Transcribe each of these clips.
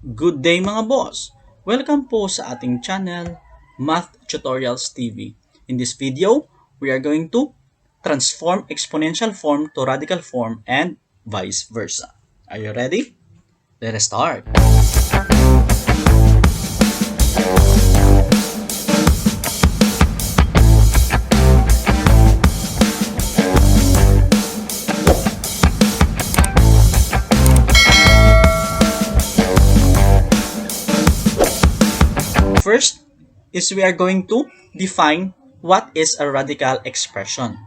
Good day mga boss! Welcome po sa ating channel, Math Tutorials TV. In this video, we are going to transform exponential form to radical form and vice versa. Are you ready? Let us start. First is we are going to define what is a radical expression.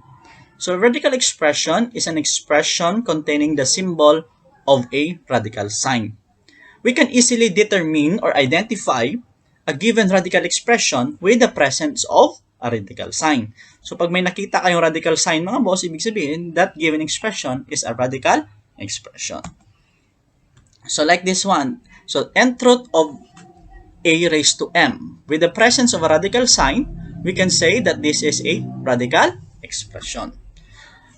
So a radical expression is an expression containing the symbol of a radical sign. We can easily determine or identify a given radical expression with the presence of a radical sign. So pag may nakita kayong radical sign mga boss, ibig sabihin that given expression is a radical expression. So like this one, so nth root of a raised to m. With the presence of a radical sign, we can say that this is a radical expression.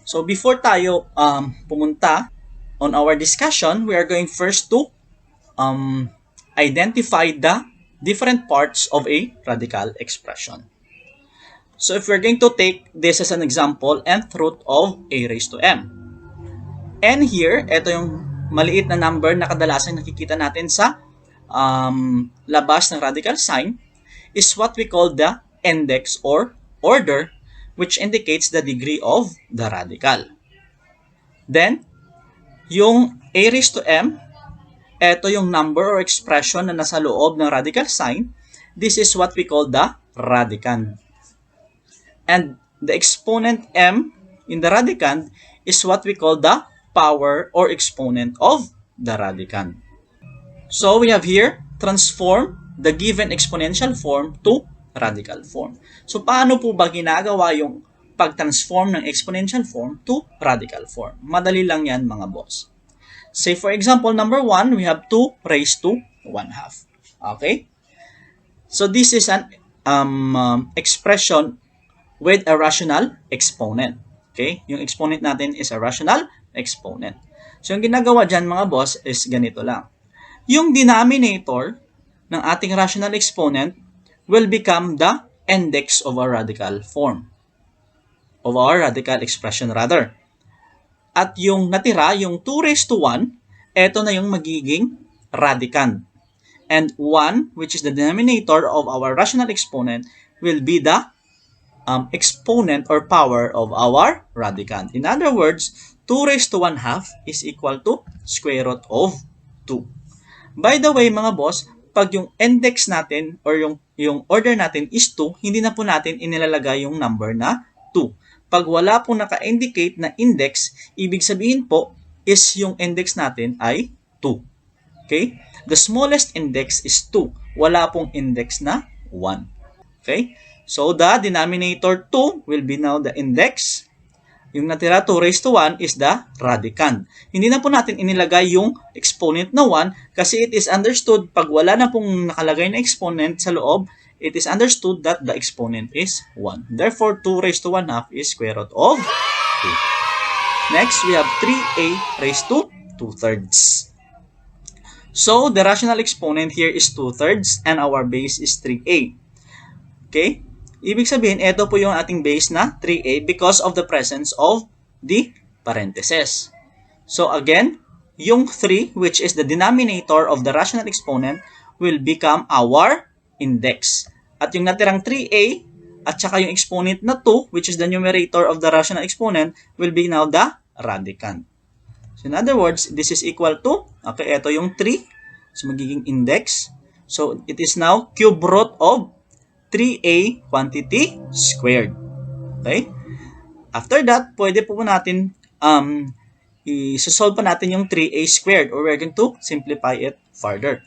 So before tayo pumunta on our discussion, we are going first to identify the different parts of a radical expression. So if we're going to take this as an example, nth root of a raised to m. N here, ito yung maliit na number na kadalasan nakikita natin sa labas ng radical sign, is what we call the index or order, which indicates the degree of the radical. Then, yung a raised to m, ito yung number or expression na nasa loob ng radical sign. This is what we call the radicand. And the exponent m in the radicand is what we call the power or exponent of the radicand. So we have here, transform the given exponential form to radical form. So paano po ba ginagawa yung pag-transform ng exponential form to radical form? Madali lang yan mga boss. Say for example, number 1, we have 2 raised to 1/2. Okay? So this is an expression with a rational exponent. Okay? Yung exponent natin is a rational exponent. So yung ginagawa dyan mga boss is ganito lang. Yung denominator ng ating rational exponent will become the index of our radical form. Of our radical expression rather. At yung natira, yung 2 raised to 1, ito na yung magiging radicand. And 1, which is the denominator of our rational exponent, will be the exponent or power of our radicand. In other words, 2 raised to 1/2 is equal to square root of 2. By the way, mga boss, pag yung index natin or yung order natin is 2, hindi na po natin inilalagay yung number na 2. Pag wala pong naka-indicate na index, ibig sabihin po is yung index natin ay 2. Okay? The smallest index is 2. Wala pong index na 1. Okay? So, the denominator 2 will be now the index. Yung natira 2 raised to 1 is the radicand. Hindi na po natin inilagay yung exponent na 1 kasi it is understood pag wala na pong nakalagay na exponent sa loob, it is understood that the exponent is 1. Therefore, 2 raised to 1/2 is square root of 2. Next, we have 3a raised to 2/3. So, the rational exponent here is 2/3 and our base is 3a. Okay? Ibig sabihin, ito po yung ating base na 3a because of the presence of the parentheses. So again, yung 3, which is the denominator of the rational exponent, will become our index. At yung natirang 3a at saka yung exponent na 2, which is the numerator of the rational exponent, will be now the radicand. So in other words, this is equal to, okay, ito yung 3, so magiging index. So it is now cube root of 3a quantity squared. Okay? After that, pwede po natin i-solve pa natin yung 3a squared or we're going to simplify it further.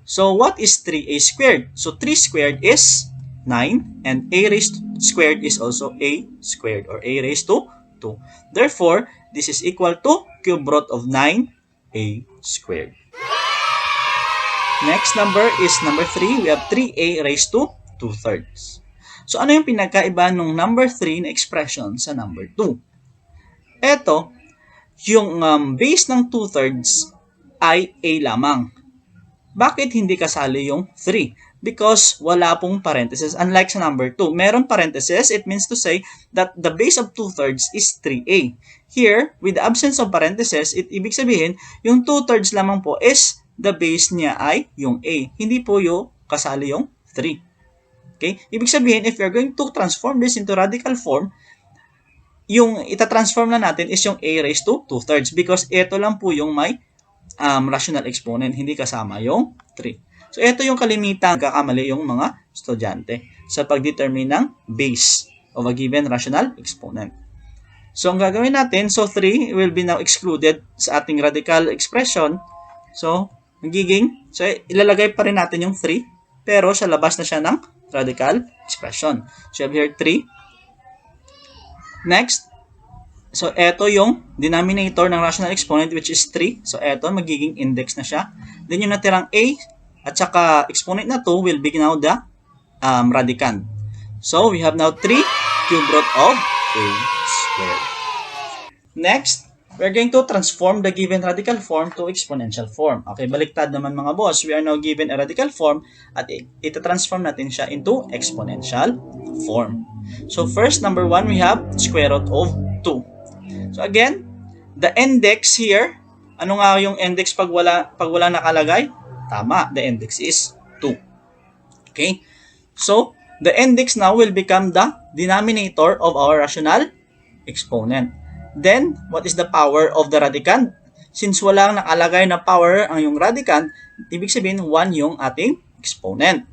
So, what is 3a squared? So, 3 squared is 9 and a raised squared is also a squared or a raised to 2. Therefore, this is equal to cube root of 9a squared. Next number is number 3. We have 3a raised to 2/3. So, ano yung pinagkaiba ng number 3 na expression sa number 2? Ito, yung base ng 2/3 ay a lamang. Bakit hindi kasali yung 3? Because wala pong parentheses. Unlike sa number 2, meron parentheses. It means to say that the base of 2/3 is 3a. Here, with the absence of parentheses, ibig sabihin, yung 2/3 lamang po is the base niya ay yung a. Hindi po yung kasali yung 3. Okay? Ibig sabihin, if you're going to transform this into radical form, yung itatransform na natin is yung a raised to 2/3 because ito lang po yung may rational exponent, hindi kasama yung 3. So, ito yung kalimitan nagkakamali yung mga estudyante sa pag-determine ng base of a given rational exponent. So, ang gagawin natin, so 3 will be now excluded sa ating radical expression. So, so ilalagay pa rin natin yung 3, pero sa labas na siya ng radical expression. So, you have here 3. Next, so ito yung denominator ng rational exponent which is 3. So, ito magiging index na siya. Then, yung natirang a at saka exponent na 2 will be now the radicand. So, we have now 3 cube root of a squared. Next, we're going to transform the given radical form to exponential form. Okay, baliktad naman mga boss. We are now given a radical form at ita-transform natin siya into exponential form. So, first, number 1, we have square root of 2. So, again, the index here, ano nga yung index pag wala nakalagay? Tama, the index is 2. Okay? So, the index now will become the denominator of our rational exponent. Then, what is the power of the radicand? Since walang nakalagay na power ang yung radicand, ibig sabihin 1 yung ating exponent.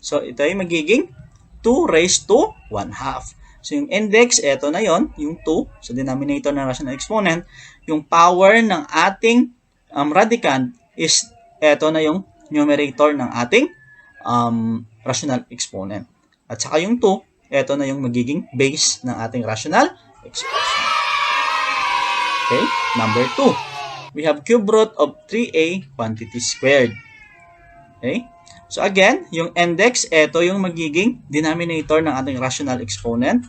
So, ito ay magiging 2 raised to 1/2. So, yung index, ito na yon, yung 2, sa denominator ng rational exponent. Yung power ng ating radicand is, ito na yung numerator ng ating rational exponent. At saka yung 2, ito na yung magiging base ng ating rational expression. Okay, number 2. We have cube root of 3a quantity squared. Okay? So again, yung index, ito yung magiging denominator ng ating rational exponent.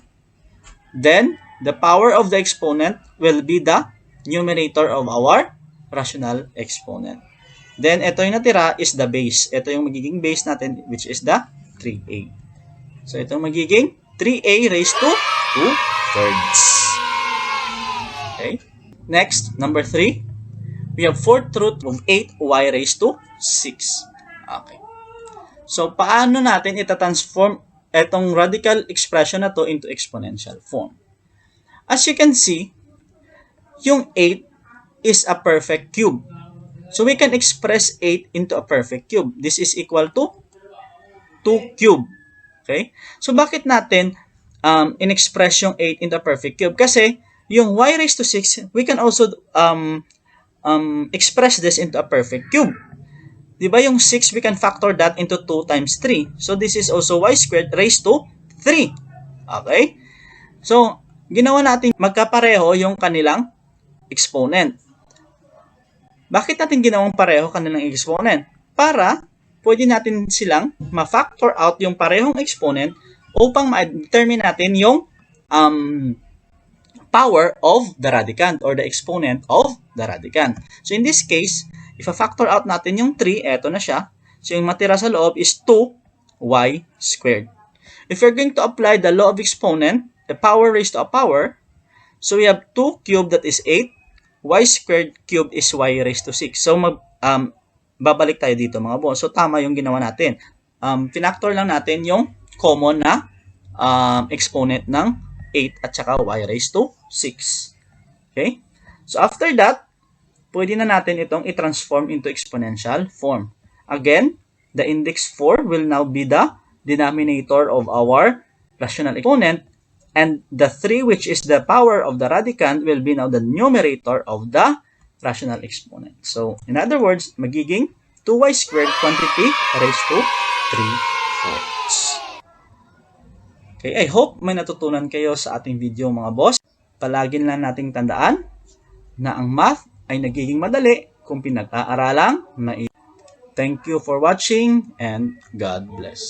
Then, the power of the exponent will be the numerator of our rational exponent. Then, ito yung natira is the base. Ito yung magiging base natin, which is the 3a. So, ito yung magiging 3a raised to 2/3. Okay? Next, number 3. We have 4th root of 8y raised to 6. Okay. So, paano natin itatransform itong radical expression na to into exponential form? As you can see, yung 8 is a perfect cube. So, we can express 8 into a perfect cube. This is equal to 2 cube. Okay? So, bakit natin in-express yung 8 into a perfect cube? Kasi, yung y raised to 6, we can also express this into a perfect cube. Diba yung 6, we can factor that into 2 times 3. So, this is also y squared raised to 3. Okay? So, ginawa natin magkapareho yung kanilang exponent. Bakit natin ginawang pareho kanilang exponent? Para pwede natin silang ma-factor out yung parehong exponent upang ma-determine natin yung power of the radicand or the exponent of the radicand. So, in this case, if a-factor out natin yung 3, eto na siya. So, yung matira sa loob is 2y squared. If you're going to apply the law of exponent, the power raised to a power, so we have 2 cubed that is 8, y squared cubed is y raised to 6. So, babalik tayo dito mga boss. So, tama yung ginawa natin. Pinactor lang natin yung common na exponent ng 8 at saka y raised to 6. Okay? So, after that, pwede na natin itong i-transform into exponential form. Again, the index 4 will now be the denominator of our rational exponent, and the 3, which is the power of the radicand, will be now the numerator of the rational exponent. So, in other words, magiging 2y squared quantity raised to 3/4. Okay, I hope may natutunan kayo sa ating video mga boss. Palagi lang nating tandaan na ang math ay nagiging madali kung pinag-aaralang maigi. Thank you for watching and God bless.